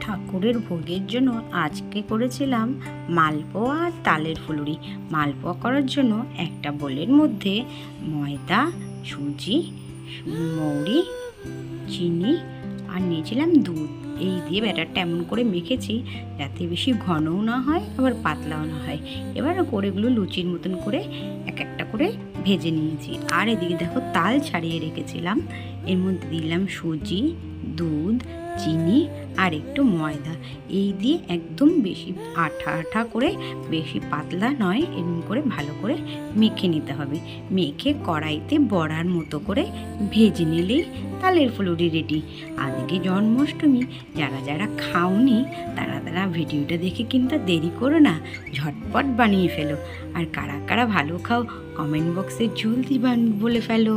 ঠাকুরের ভোগের জন্য আজকে করেছিলাম মালপোয়া আর তালের ফুলুরি। মালপোয়া করার জন্য একটা বোলের মধ্যে ময়দা, সুজি, মৌরি, চিনি আর নিয়েছিলাম দুধ। এই দিয়ে ব্যাটারটা এমন করে মেখেছি যাতে বেশি ঘনও না হয় আবার পাতলাও না হয়। এবার করেগুলো লুচির মতন করে এক একটা করে ভেজে নিয়েছি। আর এদিকে দেখো তাল ছাড়িয়ে রেখেছিলাম, এর মধ্যে দিলাম সুজি, দুধ, চিনি আর একটু ময়দা। এই দিয়ে একদম বেশি আঠা আঠা করে, বেশি পাতলা নয়, এরকম করে ভালো করে মেখে নিতে হবে। মেখে কড়াইতে বড়ার মতো করে ভেজে নিলেই তালের ফুলুরি রেডি। আজকে জন্মাষ্টমী, যারা যারা খাওনি তারা ভিডিওটা দেখে কিন্তু দেরি করো না, ঝটপট বানিয়ে ফেলো। আর কারা কারা ভালো খাও কমেন্ট বক্সে জলদি বলে ফেলো।